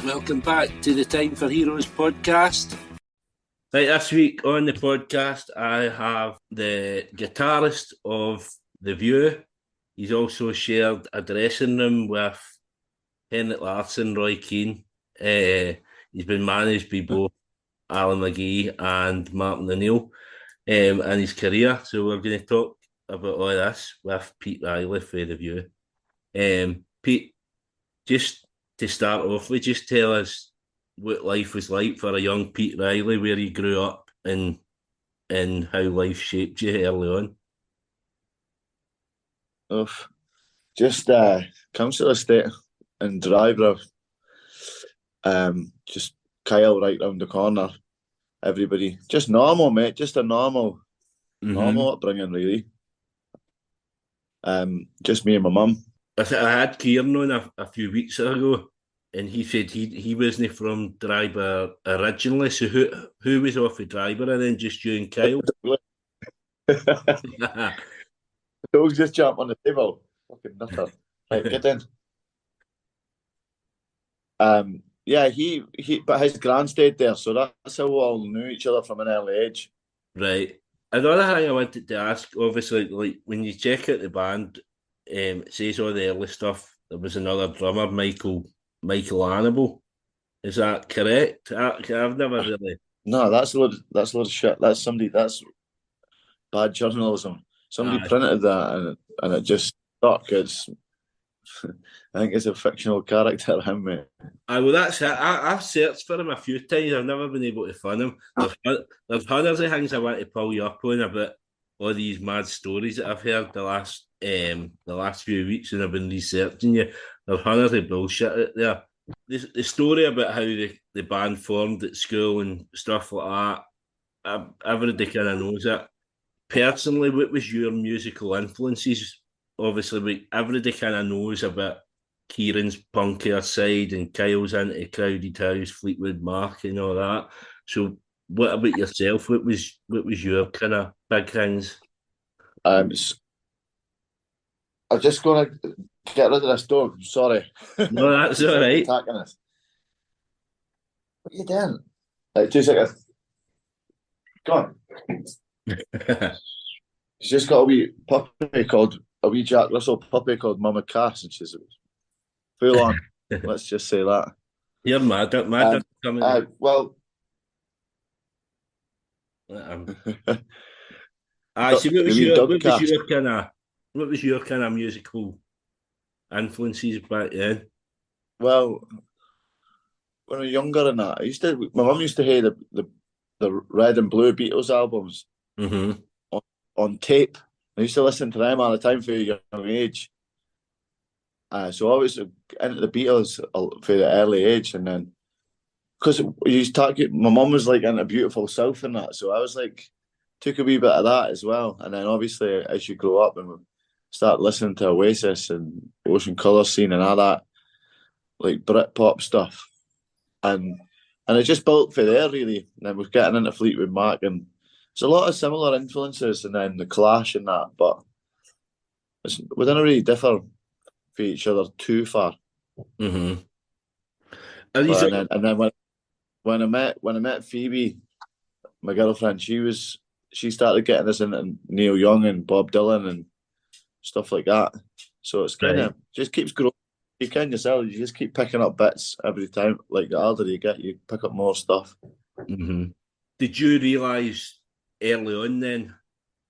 Welcome back to the Time for Heroes podcast. Right, this week on the podcast, I have the guitarist of The View. He's also shared a dressing room with Henrik Larsson, Roy Keane. He's been managed by both Alan McGee and Martin Morel in his career. So we're going to talk about all this with Pete Reilly for The View. Pete, just to start off with, just tell us what life was like for a young Pete Reilly, where he grew up and how life shaped you early on. Just council estate and driver. Just Kyle right round the corner. Everybody, just normal, mate. Just a normal upbringing, really. Just me and my mum. I had Kieren on a few weeks ago, and he said he wasn't from Driver originally. So who was off the Driver, and then just you and Kyle? Dogs just jump on the table. Fucking nutter. Right, get in. Yeah, he but his gran stayed there, so that's how we all knew each other from an early age. Right. Another thing I wanted to ask, obviously, like when you check out the band, it says all the early stuff. There was another drummer, Michael Annable. Is that correct? I've never really. No, that's a load of shit. That's bad journalism. Somebody printed that and it just stuck. I think it's a fictional character, him, mate. Well, that's it. I've searched for him a few times. I've never been able to find him. There's hundreds of things I want to pull you up on about all these mad stories that I've heard the last few weeks, and I've been researching you. There's hundreds of bullshit out there. The story about how the band formed at school and stuff like that, everybody kind of knows it. Personally, what was your musical influences? Obviously, everybody kind of knows about Kieren's punkier side and Kyle's into Crowded House, Fleetwood Mac, and all that. So, what about yourself? What was your kind of big things? I'm just going to get rid of this dog. Sorry. No, that's all right. Attacking us. What are you doing? Like 2 seconds. Go on. She's just got a wee Jack Russell puppy called Mama Cass, and she's full on. Let's just say that. You're mad. Well, what was your kind of musical influences back then? Well, when I was younger than that, my mum used to hear the Red and Blue Beatles albums on tape. I used to listen to them all the time for a young age. So I was into the Beatles for the early age, and then because my mum was like into Beautiful South and that, so I was like took a wee bit of that as well. And then obviously as you grow up and start listening to Oasis and Ocean Colour Scene and all that, like Britpop stuff, and it just built for there really. And then we're getting into Fleetwood Mac, and there's a lot of similar influences, and then the Clash and that, but we didn't really differ for each other too far. Mm-hmm. And then when I met Phoebe, my girlfriend, she started getting us into Neil Young and Bob Dylan and stuff like that. So it's kind of just keeps growing. You can yourself. You just keep picking up bits every time. Like the older you get, you pick up more stuff. Mm-hmm. Did you realise early on then,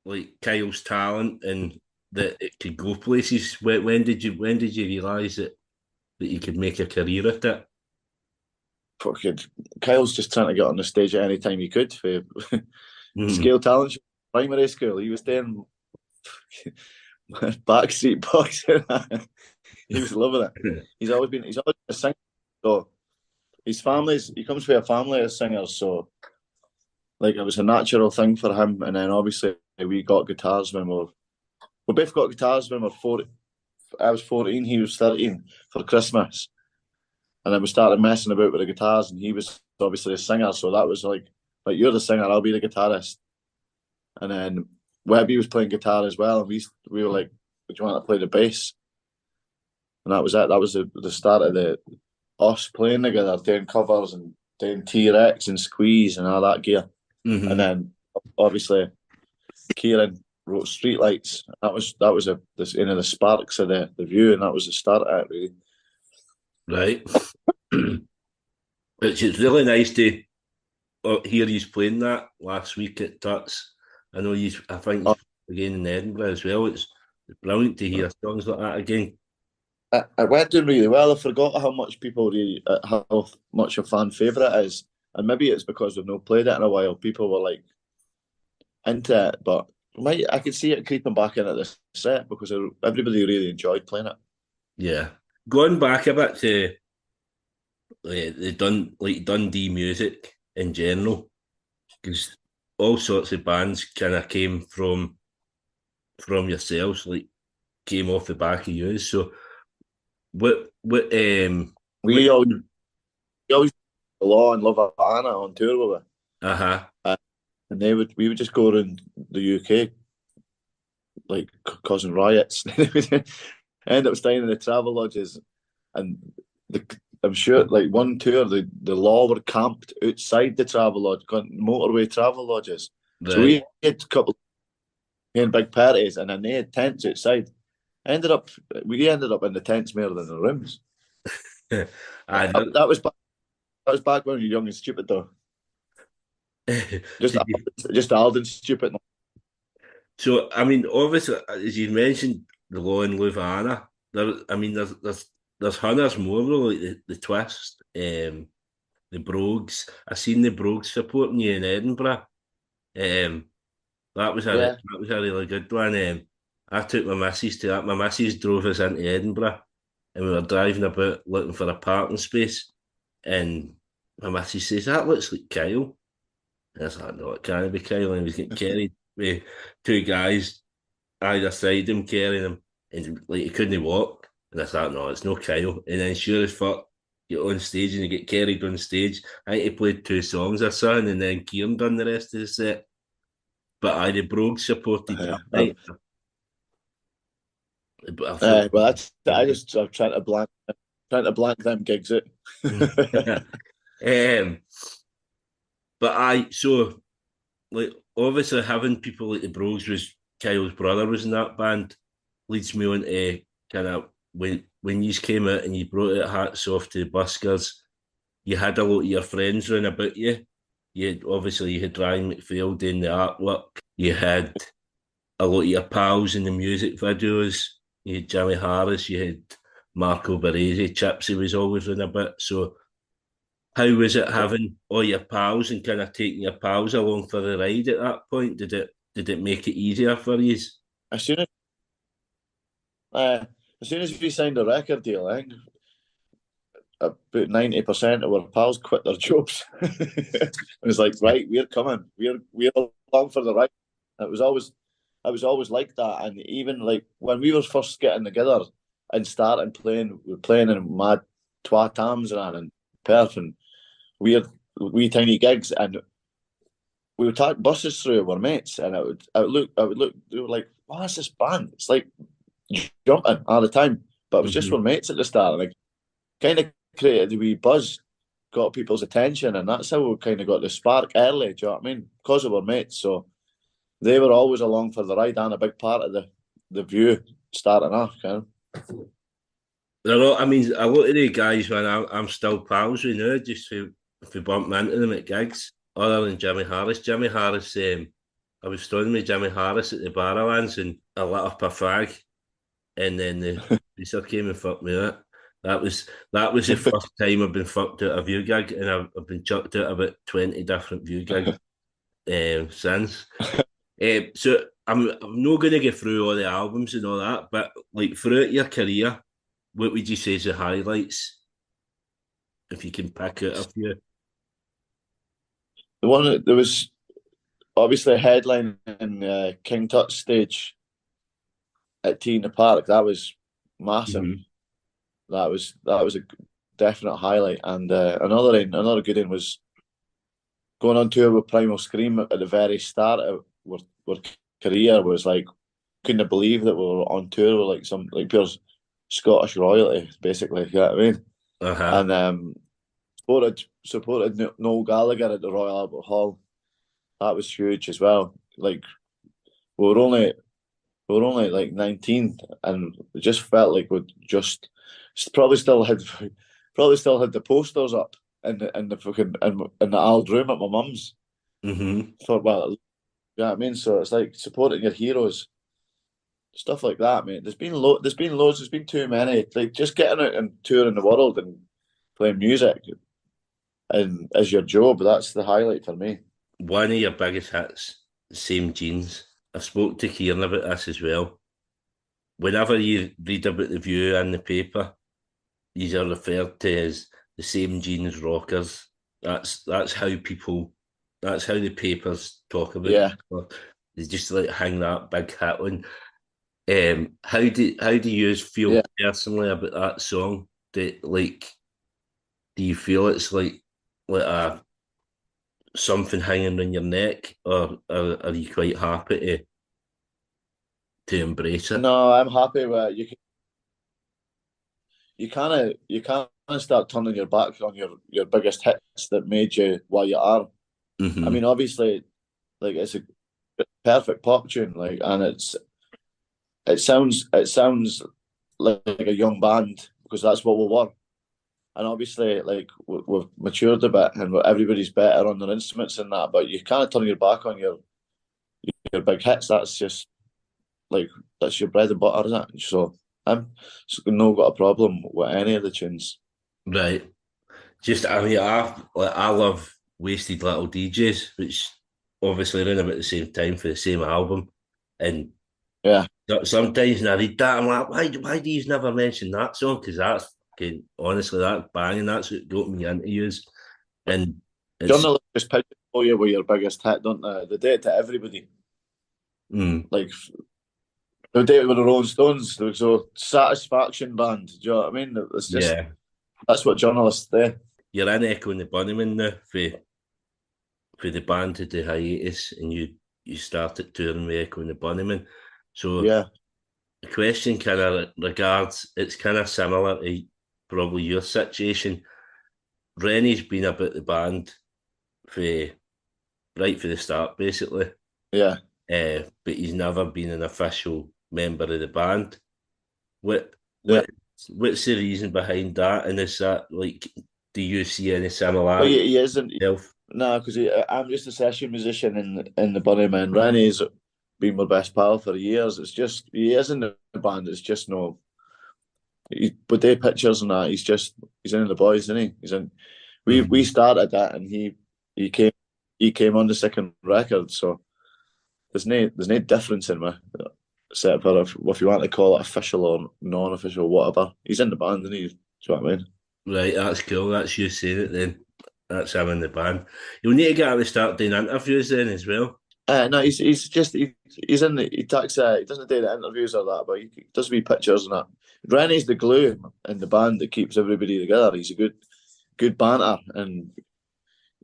like Kyle's talent and that it could go places? When did you realise that you could make a career at it? Fucking Kyle's just trying to get on the stage at any time he could for scale talent. Primary school, he was doing backstreet boys. He was loving it. He's always been a singer. So he comes from a family of singers, so like it was a natural thing for him. And then obviously we got guitars when we both got guitars when we were 4. I was 14, he was 13 for Christmas. And then we started messing about with the guitars, and he was obviously a singer, so that was like you're the singer, I'll be the guitarist. And then Webby was playing guitar as well, and we were like, do you want to play the bass? And that was it. That was the start of us playing together, doing covers and doing T-Rex and Squeeze and all that gear. Mm-hmm. And then obviously Kieren wrote Streetlights. That was the sparks of the View, and that was the start of it, really. Right. It's really nice to hear you playing that last week at Tuts. I know I think he's again in Edinburgh as well. It's brilliant to hear songs like that again. It went down really well. I forgot how much how much a fan favourite it is, and maybe it's because we've not played it in a while. People were like into it, but I could see it creeping back into this set because everybody really enjoyed playing it. Yeah, going back a bit to the Dundee music in general, because all sorts of bands kind of came from yourselves, like came off the back of you. So We always Law and Love Anna on tour with uh-huh. And we would just go around the UK like causing riots. End up staying in the travel lodges, and I'm sure like one tour the Law were camped outside the travel lodge, motorway travel lodges. Right. So we had a couple of big parties, and then they had tents outside. We ended up in the tents more than the rooms. That was back when you were young and stupid, though. just Alden stupid. So I mean, obviously, as you mentioned, the Law and Luvana. There's hundreds more though, like the Twist, the Brogues. I seen the Brogues supporting you in Edinburgh. That was a really good one. I took my missus to that. My missus drove us into Edinburgh, and we were driving about looking for a parking space. And my missus says, "That looks like Kyle." And I was like, "No, it can't be Kyle." And he was getting carried with two guys either side him carrying him, and like he couldn't walk. And I thought, "No, it's no Kyle." And then sure as fuck, you're on stage and you get carried on stage. I think he played 2 songs or something, and then Kieren done the rest of the set. But the Brogues supported that night. But I'm trying to blank them gigs out. So like obviously having people like the Brogues was Kyle's brother was in that band leads me on to kind of when you came out and you brought out Hats Off to the Buskers, you had a lot of your friends round about you. You had Ryan McPhail doing the artwork. You had a lot of your pals in the music videos. You had Jimmy Harris, you had Marco Baresi, Chipsy was always in a bit. So how was it having all your pals and kind of taking your pals along for the ride at that point? Did it make it easier for you? As soon as we signed a record deal, I think about 90% of our pals quit their jobs. It was like, right, we're coming. We're along for the ride. It was always like that. And even like when we were first getting together and starting playing, we were playing in mad twat tams and Perth and weird wee tiny gigs, and we would take buses through our mates, and I would look. They were like, "What's this band?" It's like jumping all the time, but it was just our mates at the start, and kind of created a wee buzz, got people's attention, and that's how we kind of got the spark early. Do you know what I mean? Because of our mates, so they were always along for the ride and a big part of the View starting off, kind of. A lot of the guys, man, I'm still pals with now, just if we bump into them at gigs, other than Jimmy Harris. Jimmy Harris, I was standing with Jimmy Harris at the Barrowlands and I lit up a fag, and then the police came and fucked me out. That was the first time I've been fucked out of a View gig, and I've been chucked out about 20 different View gigs since. So I'm not going to get through all the albums and all that, but like throughout your career, what would you say is the highlights? If you can pick out a few. The one there was obviously a headline in King Tut's stage at T in the Park. That was massive. That was a definite highlight. And another good one was going on tour with Primal Scream at the very start of our career. Was like, couldn't believe that we were on tour with like some like pure Scottish royalty, basically. You know what I mean? and supported Noel Gallagher at the Royal Albert Hall. That was huge as well. Like we were only like 19, and it just felt like we'd just probably still had the posters up in the fucking in the old room at my mum's. For well, you know what I mean. So it's like supporting your heroes, stuff like that, mate. There's been loads. There's been too many. Like just getting out and touring the world and playing music and as your job. That's the highlight for me. One of your biggest hits, Same Jeans. I spoke to Kieren about this as well. Whenever you read about the View in the paper, these are referred to as the Same Jeans rockers. That's how the papers talk about Yeah. it. They just like hang that big hat on. How do you feel personally about that song? Do you feel it's like a something hanging on your neck, or are you quite happy to embrace it? No, I'm happy with it. You kind of start turning your back on your biggest hits that made you what you are. I mean, obviously, like it's a perfect pop tune, like, and it sounds like a young band because that's what we were. And obviously, like we've matured a bit, and everybody's better on their instruments and that. But you kind of turn your back on your big hits. That's just like that's your bread and butter, isn't it? So I'm no got a problem with any of the tunes. Right. Just I mean, I love Wasted Little DJs, which obviously ran about the same time for the same album, and Yeah. sometimes when I read that, I'm like, why do you never mention that song? Because that's fucking, honestly, that's banging. That's what got me into yous. And it's Journalists just pigeonhole you with your biggest hit, don't they? They do it to everybody. Like they did it with the Rolling Stones. So Satisfaction Band. Do you know what I mean? It's just that's what journalists do. You're in Echo And The Bunnymen now for the band to do hiatus, and you started touring with Echo And The Bunnymen. So yeah, the question kind of regards it's kind of similar to probably your situation. Rennie's been about the band for right for the start, basically. yeah. But he's never been an official member of the band. What Yeah. what what's the reason behind that? And is that like, do you see any Well, similarity he isn't. yourself? No, because I'm just a session musician in the Bunnymen. Rennie's been my best pal for years. It's just he is in the band. It's just no. But they pictures and that. He's in the boys, isn't he? He's in. We started that, and he came on the second record. So there's no difference in me, except for if you want to call it official or non-official, whatever. He's in the band, and he's. Do you know what I mean? Right, that's cool. That's you saying it then. That's him in the band. You'll need to get him to start doing interviews then as well. No, he's in the he takes he doesn't do the interviews or that, but he does wee pictures and that. Rennie's the glue in the band that keeps everybody together. He's a good banter, and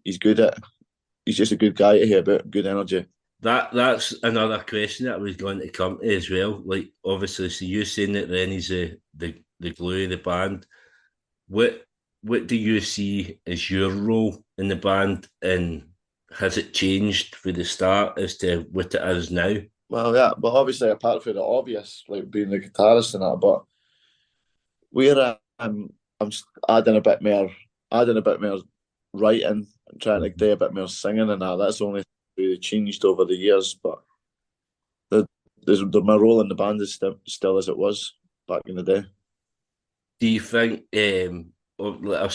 he's just a good guy to hear about, good energy. That's another question that I was going to come to as well. Like obviously, so you saying that Rennie's the glue of the band. What do you see as your role in the band, and has it changed for the start as to what it is now? Well, yeah, but obviously apart from the obvious, like being the guitarist and that, but we're I'm just adding a bit more writing and trying to do a bit more singing and that. That's the only thing really changed over the years, but my role in the band is still as it was back in the day. Do you think? Like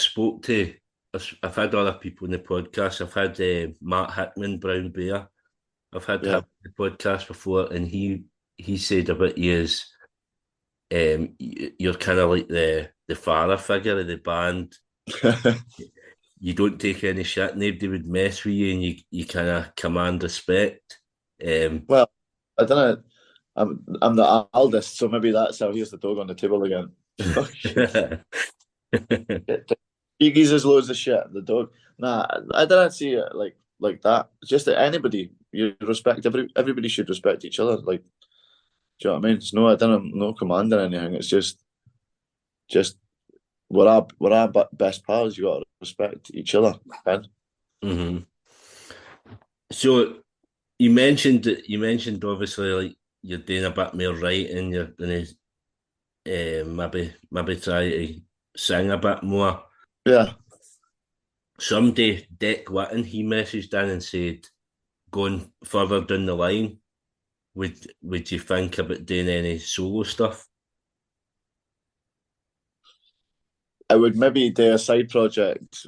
I've had other people in the podcast. I've had Matt Hickman, Brown Bear. I've had him on the podcast before, and he said about you as you're kind of like the father figure of the band. You don't take any shit. Nobody would mess with you, and you kind of command respect. Well, I don't know. I'm the eldest, so maybe that's how. Here's the dog on the table again. He gives us loads of shit. The dog. Nah, I don't see it like that. It's just that anybody you respect. Everybody should respect each other. Like, do you know what I mean? It's no, I don't no command or anything. It's just we're our best pals. You got to respect each other, Ben. Mm-hmm. So you mentioned obviously like you're doing a bit more writing. You're gonna maybe try to sing a bit more. Yeah, Someday, Dick Whitten, he messaged in and said, going further down the line, would you think about doing any solo stuff? I would maybe do a side project,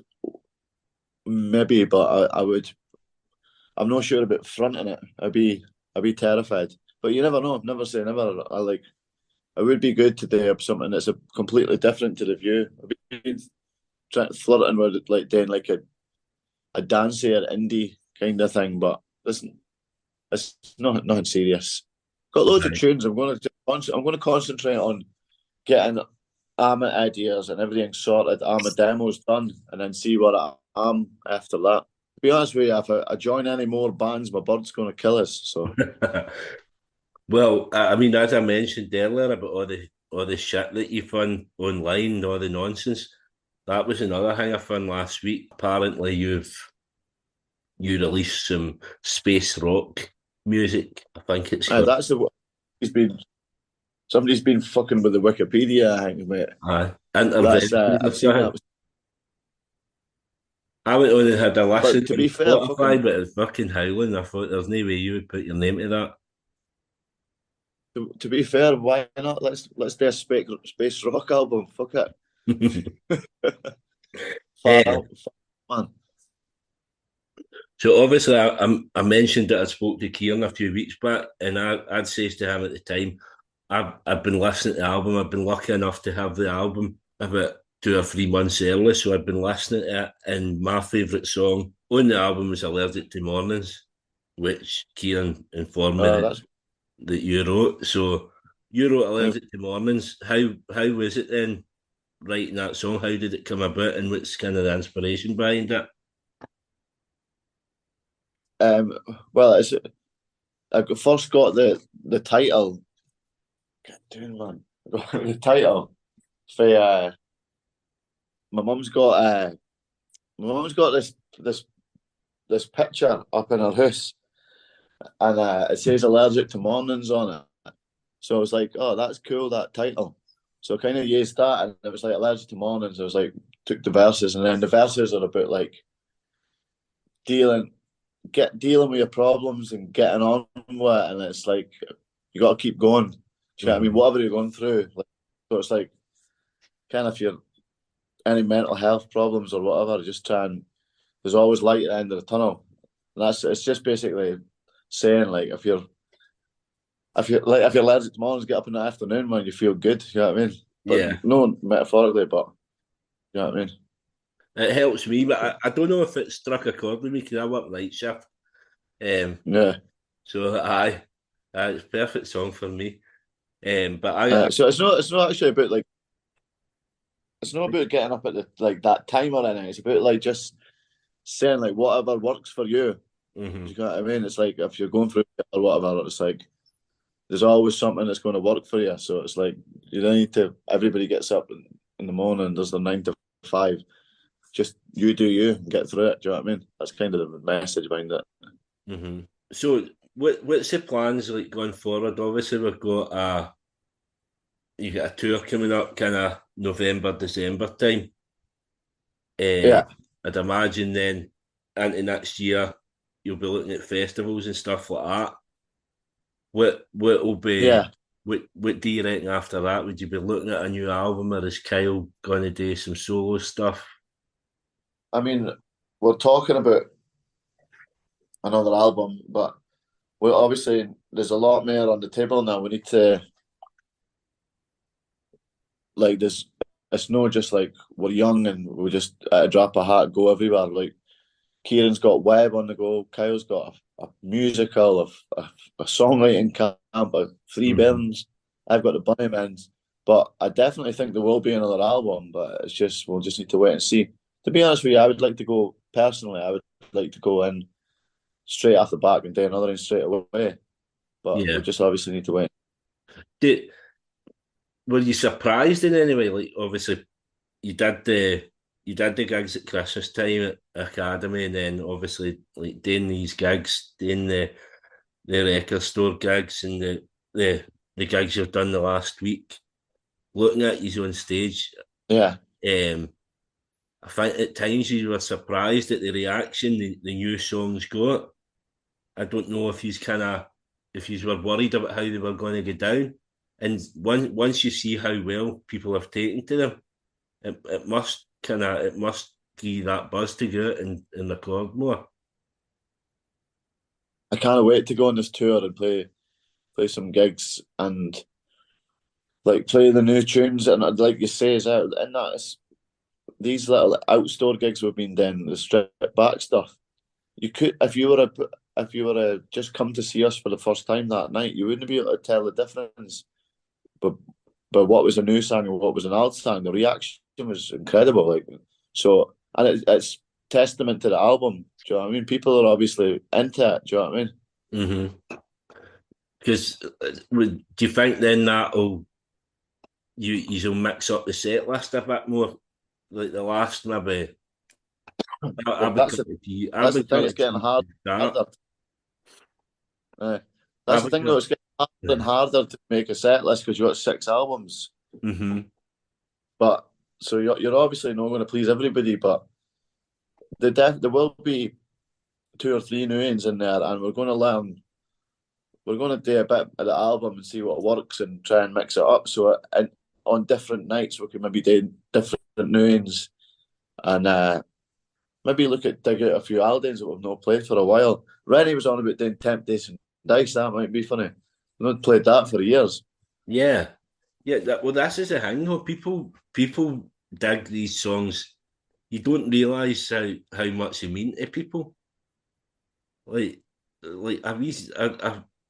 maybe, but I would. I'm not sure about fronting it. I'd be terrified. But you never know. Never say never. It would be good to do something that's a completely different to the view. I've been flirting with it, like doing like a dancey or indie kind of thing, but listen, it's not nothing serious. Got loads of Right. tunes. I'm going to concentrate on getting AMA ideas and everything sorted, AMA demos done, and then see what I am after that. To be honest with you, if I join any more bands, my bird's going to kill us. So Well, I mean, as I mentioned earlier about all the shit that you found online, all the nonsense, that was another thing I found last week. Apparently, you released some space rock music. I think it's called. that's the he's been somebody's been fucking with the Wikipedia, I think, mate. That's Interventions or I've seen something. that. I haven't only had a listen But to on be fair, Spotify, but it's fucking howling. I thought there's no way you would put your name to that. to be fair, why not? Let's do a space rock album. Fuck it. Far Eh, out, man. so obviously, I mentioned that I spoke to Kieren a few weeks back, and I'd says to him at the time, I've been listening to the album. I've been lucky enough to have the album about 2 or 3 months early, so I've been listening to it. And my favourite song on the album was "Allergic to Mornings," which Kieran informed me that, That's that you wrote. So you wrote "Allergic to Mornings." How was it then writing that song? How did it come about, and what's kind of the inspiration behind it? um. Well, first got the title. God damn, man. I got the title for my mum's got my mum's got this picture up in her house, and it says allergic to mornings on it. So I was like, oh, that's cool, that title. So kind of used that, and it was like allergic to mornings. I was like, took the verses, and then the verses are about like dealing dealing with your problems and getting on with it, and it's like you got to keep going. Do you know what I mean? Mhm. Whatever you're going through, like, so it's like kind of if you're any mental health problems or whatever, just try and there's always light at the end of the tunnel. And it's just basically saying like if you're allergic to mornings, get up in the afternoon when you feel good. You know what I mean? But Yeah, no metaphorically, but you know what I mean? it helps me, but I don't know if it struck a chord with me because I work night shift. Um, Yeah. so it's a perfect song for me. But I So it's not actually about like it's not about getting up at the like that time or anything. It's about like just saying like whatever works for you. mhm. You know what I mean? It's like if you're going through it or whatever, it's like there's always something that's going to work for you. So it's like you don't need to. Everybody gets up in the morning. Does their 9 to 5. Just you do you and get through it. Do you know what I mean? That's kind of the message behind it. Mhm. So what's the plans like going forward? Obviously, we've got you got a tour coming up, kind of November, December time. Yeah, I'd imagine then into next year you'll be looking at festivals and stuff like that. What will be yeah. what do you reckon after that? Would you be looking at a new album, or is Kyle going to do some solo stuff? I mean, we're talking about another album, but we obviously there's a lot more on the table now. We need to like this. It's not just like we're young and we just at a drop of hat go everywhere. Like Kieran's got Web on the go. Kyle's got a musical, a songwriting camp, a Three Mhm. Bairns. I've got the Bunnymen. But I definitely think there will be another album. But it's just we'll just need to wait and see. To be honest with you, I would like to go personally. I would like to go in straight off the back and do another one straight away. But we Yeah. just obviously need to wait. Did, were you surprised in any way? Like, obviously, you did the gigs at Christmas time at Academy, and then obviously like doing these gigs, doing the record store gigs, and the the gigs you've done the last week. Looking at you on stage, Yeah. I think at times you were surprised at the reaction the new songs got. I don't know if you were worried about how they were going to go down. And once you see how well people have taken to them, it must give you that buzz to go out and record more. I can't wait to go on this tour and play some gigs and like play the new tunes. And like you say, is out and that's these little outdoor gigs we've been doing, the stripped back stuff. You could if you were a just come to see us for the first time that night, you wouldn't be able to tell the difference. But what was a new song and what was an old song, the reaction was incredible. Like so, and it's testament to the album. Do you know what I mean? People are obviously into it. Do you know what I mean? Mm-hmm. Because do you think then that'll you'll mix up the set list a bit more, like the last maybe? Well, that's the thing. It's getting harder. That's the thing, though. It's getting harder and harder to make a set list because you've got 6 albums. Mm-hmm. But so you're obviously not going to please everybody, but there will be 2 or 3 new ones in there, and we're going to learn. We're going to do a bit of the album and see what works and try and mix it up. So and on different nights we can maybe do different new ones and maybe dig out a few Aldens that we've not played for a while. Rennie was on about doing Temptation Dice. That might be funny. We've not played that for years. Yeah, yeah. This is the thing, though. People dig these songs. You don't realise how much they mean to people. Like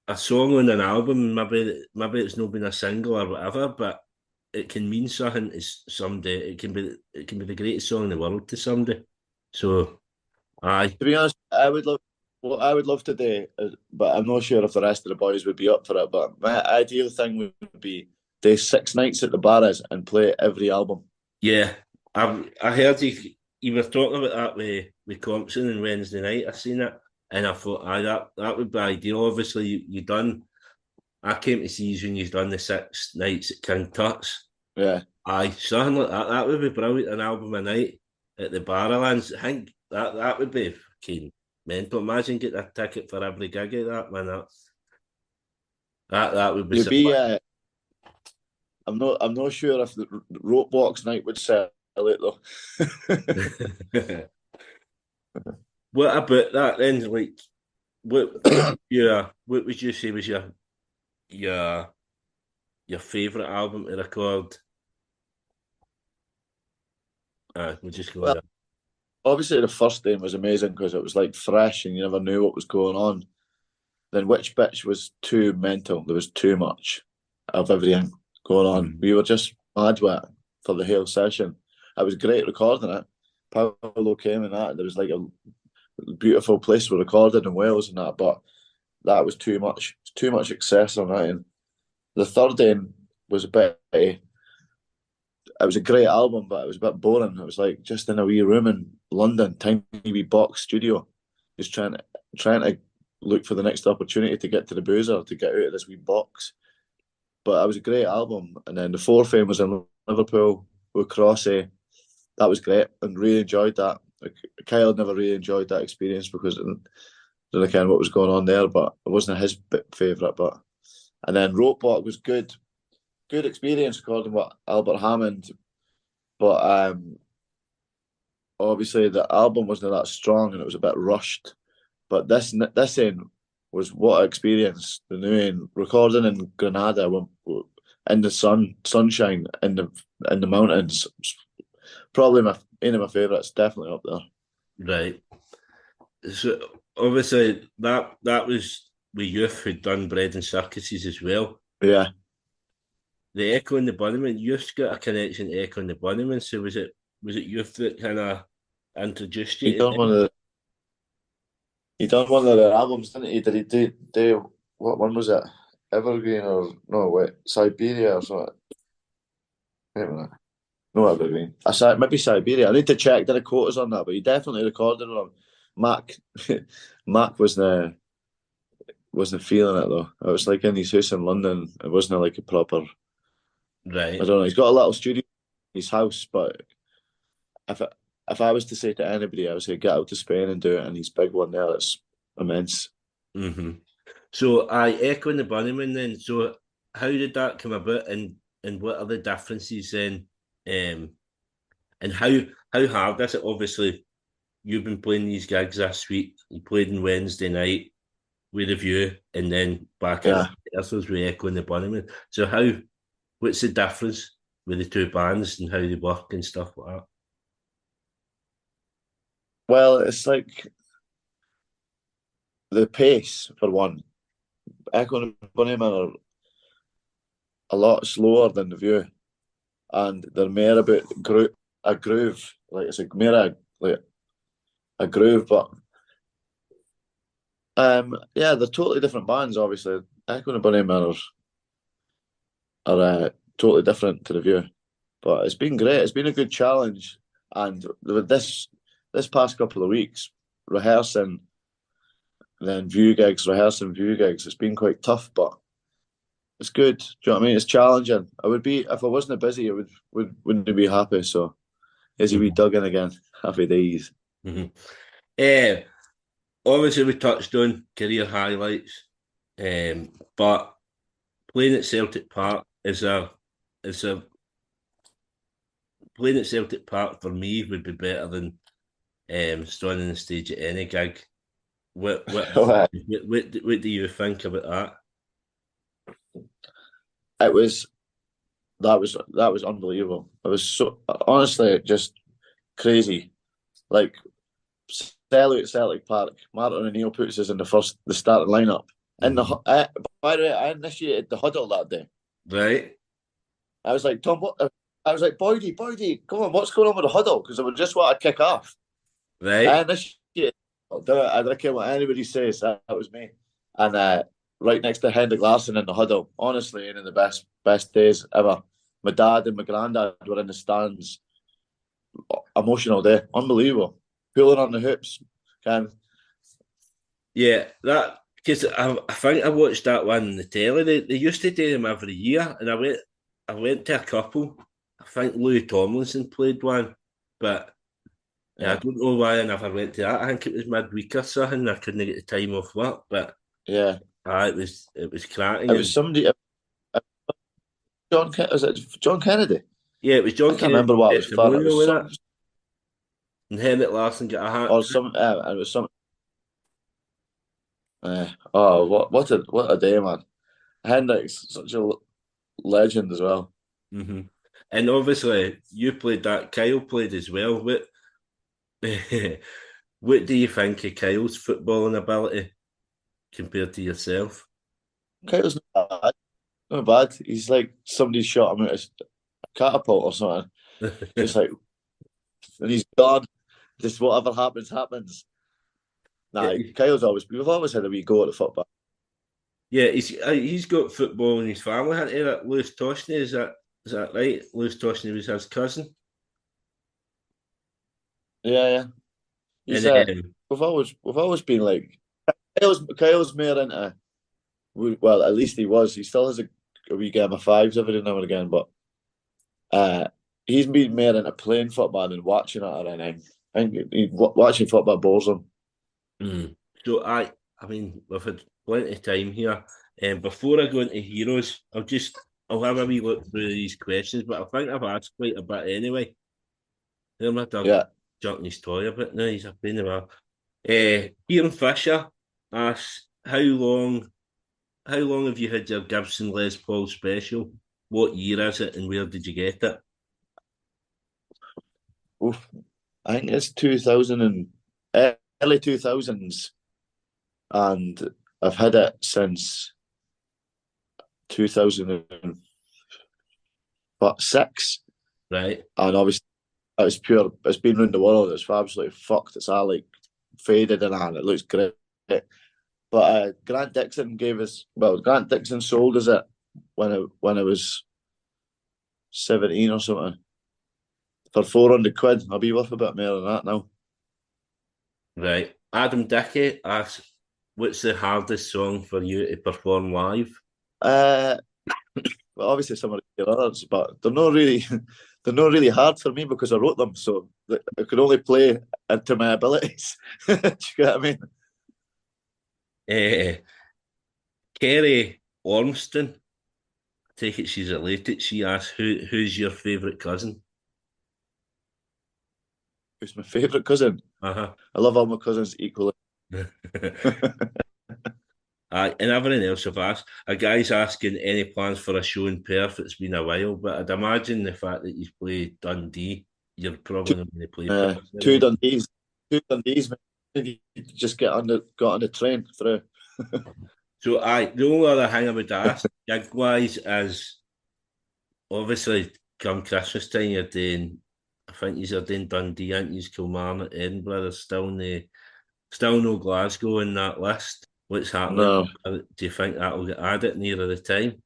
a song on an album, maybe it's not been a single or whatever, but it can mean something to somebody. It can be the greatest song in the world to somebody. So, aye. To be honest, I would love to do, but I'm not sure if the rest of the boys would be up for it. But my ideal thing would be do 6 nights at the Barras and play every album. Yeah, I heard you were talking about that with Compson on Wednesday night. I seen it, and I thought, aye, that would be ideal. Obviously, you done. I came to see you when you've done the 6 nights at King Tut's. Yeah. Aye, something like that. That would be brilliant. An album a night at the Barrowlands. I think that would be fucking mental. Imagine getting a ticket for every gig of that, man. That would be. You'd be. I'm not sure if the rope box night would sell it though. What about that then? Like, what would you say was your favourite album to record? We'll just go there. Obviously, the first day was amazing because it was like fresh and you never knew what was going on. Then Which Bitch was too mental. There was too much of everything going on. Mm-hmm. We were just mad with it for the whole session. It was great recording it. Paolo came and that. There was like a beautiful place we recorded in Wales and that, but that was too much. It's too much excess on that. And the third day was a bit. It was a great album, but it was a bit boring. It was like just in a wee room in London, tiny wee box studio, just trying to look for the next opportunity to get to the boozer, to get out of this wee box. But it was a great album. And then the fourth one was in Liverpool with Crossy. That was great and really enjoyed that. Kyle never really enjoyed that experience because of the kind of what was going on there, but it wasn't his favourite. And then Roadblock was good experience recording with Albert Hammond, but obviously the album wasn't that strong and it was a bit rushed. But this end was what I experienced. The new end, recording in Granada in the sunshine in the mountains. Probably one of my favourites, definitely up there. Right. So obviously that was with Youth who'd done Bread and Circuses as well. Yeah. The Echo and the Bunnymen, Youth's got a connection to Echo and the Bunnymen. So was it Youth that kind of introduced you? He done one of their albums, didn't he? Did he do what one was it? Evergreen or no? Wait, Siberia or something. Wait a minute. No, what I mean. Maybe Siberia. I need to check the quotas on that, but he definitely recorded it on Mac. Mac wasn't feeling it though. It was like in his house in London. It wasn't like a proper. I Right. don't know. He's got a little studio in his house, but if I, if I was to say to anybody, I would say get out to Spain and do it. And his big one there, it's immense. Mm-hmm. So I Echo and the Bunnymen then. So how did that come about, and what are the differences then? And how hard is it? Obviously, you've been playing these gigs this week. You played on Wednesday night with a view, and then back at Yeah. rehearsals with Echo and the Bunnymen. So what's the difference with the two bands and how they work and stuff like that? Well, it's like the pace for one. Echo and Bunnyman are a lot slower than the View, and they're more about a groove. Like it's like a groove, but yeah, they're totally different bands. Obviously, Echo and Bunnyman are totally different to the View, but it's been great. It's been a good challenge, and with this past couple of weeks rehearsing, then rehearsing view gigs, it's been quite tough, but it's good. Do you know what I mean? It's challenging. I would be if I wasn't busy. I wouldn't be happy. So is he be Mm-hmm. dug in again? Happy days. Mm-hmm. Uh, Obviously, we touched on career highlights, but playing at Celtic Park is a playing at Celtic Park for me would be better than standing on the stage at any gig. What do you think about that? It was that was unbelievable. It was so honestly just crazy. Like Celtic Park, Martin O'Neill puts us in the starting lineup. And Mm-hmm. by the way, I initiated the huddle that day. Right, I was like, Tom, what? I was like, Boydie, come on, what's going on with the huddle? Because I would just want to kick off. I right. initiated. I don't care what anybody says. That was me. And right next to Hendrik Larsson in the huddle. Honestly, one of the best days ever. My dad and my granddad were in the stands. Emotional day, unbelievable. Pulling on the hoops. Can Yeah, that because I think I watched that one on the telly. They used to do them every year, and I went to a couple. I think Louis Tomlinson played one, but yeah, I yeah, don't know why I never went to that. I think it was midweek or something. I couldn't get the time off work, but yeah. it was cracking. It was And somebody. Was it John Kennedy? yeah, it was I John can't Kennedy remember what it was for. It testimonial was with it, some and Henrik Larsson got a hat or trick. some. It was some. Oh, what a day, man! Hendrix, such a legend as well. Mm-hmm. And obviously, you played that. Kyle played as well. What do you think of Kyle's footballing ability compared to yourself? Kyle's not bad. Not bad. He's like somebody shot him out of a catapult or something. Just like, and he's gone. Just whatever happens, happens. Nah, Yeah, we've always had a wee go at the football. yeah, he's got football in his family. Hasn't he? That Lewis Toshney, is that right? Lewis Toshney was his cousin, Yeah, yeah. and He's we've always been like Kyle's more into well, at least he was. He still has a wee game of fives every now and again, but uh, he's been more into playing football than watching it or anything. I think watching football bores him. mm. So I mean, we've had plenty of time here. And before I go into heroes, I'll have a wee look through these questions, but I think I've asked quite a bit anyway. There, my dog Yeah. jumping his toy a bit now. He's a pain in the ass. Kieran Fisher asks, how long have you had your Gibson Les Paul special? What year is it, and where did you get it? Oof. I think it's 2000 and early 2000s, and I've had it since 2006. Right. And obviously, it's pure. It's been around the world. It's absolutely fucked. It's all like faded and it looks great. But Grant Dixon Grant Dixon sold us it when I was 17 or something. for £400. I'll be worth a bit more than that now. Right. Adam Dickey asks, what's the hardest song for you to perform live? Well, obviously some of the others, but they're not really hard for me because I wrote them, so I could only play into my abilities. Do you get what I mean? Kerry Ormston, take it she's related. She asks, who's your favourite cousin? Who's my favourite cousin? Uh-huh. I love all my cousins equally. And everything else I've asked. A guy's asking any plans for a show in Perth. It's been a while, but I'd imagine the fact that you've played Dundee, you're probably not going to play Perth. Two Dundees. You just got on the train through. So the only other thing I would ask, gig-wise, is obviously come Christmas time, you're doing, I think you're doing Dundee, aren't you? Kilmarnock, Edinburgh. There's still no Glasgow in that list. What's happening? No. Do you think that'll get added nearer the time?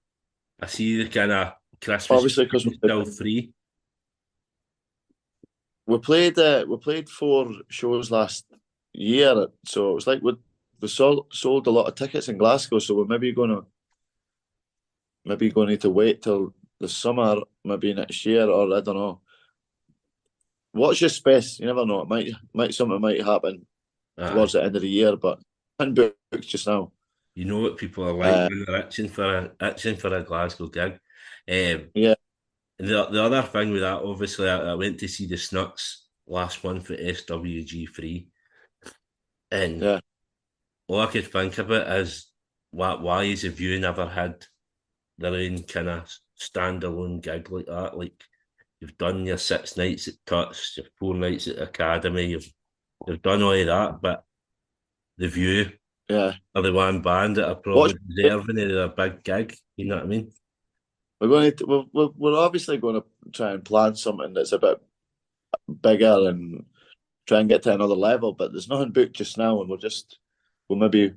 I see the kind of Christmas obviously because we're still free. We played 4 shows last year, so it was like we sold a lot of tickets in Glasgow. So we're maybe going to need to wait till the summer, maybe next year, or I don't know. Watch your space. You never know. Something might happen towards the end of the year, but I'm booked just now. You know what people are like when they're itching for a Glasgow gig. Yeah. The other thing with that, obviously, I went to see the Snuts last month at SWG3, and all I could think about is why is the View never had their own kind of standalone gig like that? Like, you've done your 6 nights at Tuts, your 4 nights at Academy, you've done all of that, but the View are the one band that are probably deserving of their big gig. You know what I mean? We're obviously going to try and plan something that's a bit bigger and try and get to another level, but there's nothing booked just now, and we'll just need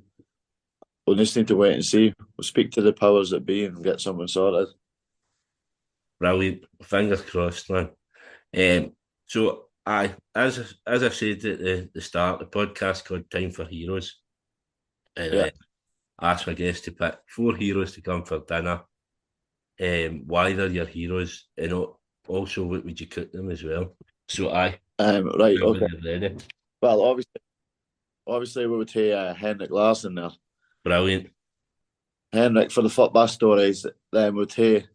to wait and see. We'll speak to the powers that be and get something sorted. Brilliant. Fingers crossed, man. So as I said at the start, the podcast called Time for Heroes, and I asked my guests to pick 4 heroes to come for dinner. Why they're your heroes, and also what would you cook them as well. So right, okay. Ready. Well, obviously we would take Henrik Larsson there. Brilliant. Henrik for the football stories. Then we'd take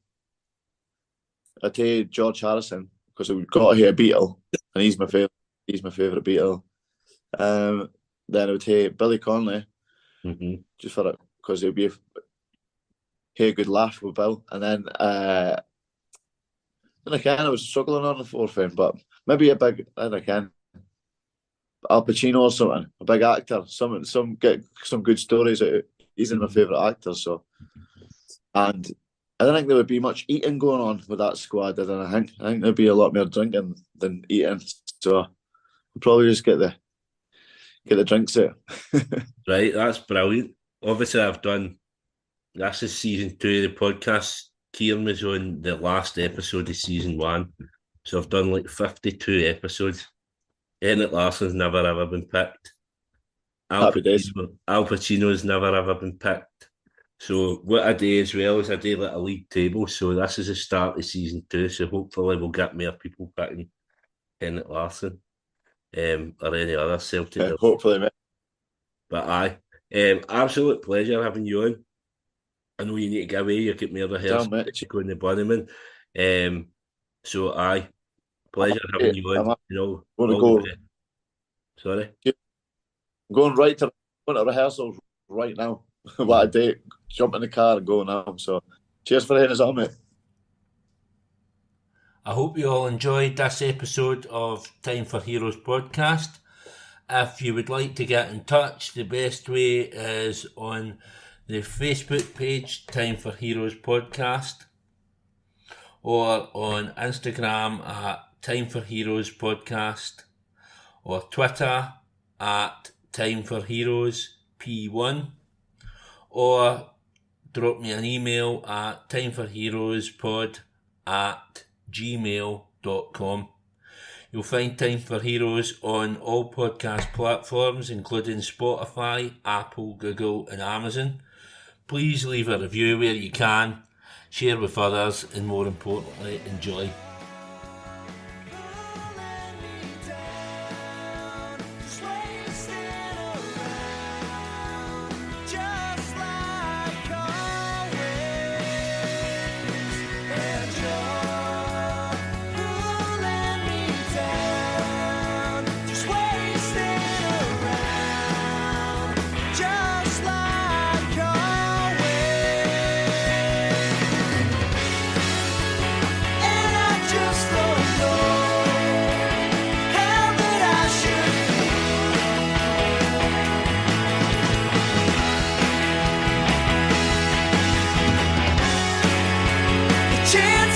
George Harrison because we've got to hear Beatle, and he's my favorite. He's my favorite Beatle. Then I would take Billy Connolly, just for it because it would be a good laugh with Bill. And then I was struggling on the 4th thing, but maybe a big, Al Pacino or something, a big actor, get some good stories out. He's my favourite actor, so. And I don't think there would be much eating going on with that squad. I think there'd be a lot more drinking than eating. So we'll probably just get the drinks out. Right, that's brilliant. Obviously, this is season 2 of the podcast. Kieren was on the last episode of season 1. So I've done like 52 episodes. Henrik Larsson's never ever been picked. Al Pacino's never ever been picked. So what I do as well is I do like a league table. So this is the start of season 2. So hopefully we'll get more people picking Henrik Larsson or any other Celtic. Hopefully, mate. But absolute pleasure having you on. I know you need to get away. You get me the rehearsal. Echo And The Bunnymen. So pleasure having you on. Sorry. I'm going to rehearsals right now. What a day! Jump in the car and go now. So, cheers for having us on, mate. I hope you all enjoyed this episode of Time for Heroes podcast. If you would like to get in touch, the best way is on the Facebook page, Time for Heroes Podcast, or on Instagram at Time for Heroes Podcast, or Twitter at Time for Heroes P1, or drop me an email at timeforheroespod@gmail.com. You'll find Time for Heroes on all podcast platforms, including Spotify, Apple, Google, and Amazon. Please leave a review where you can, share with others, and more importantly, enjoy. Chance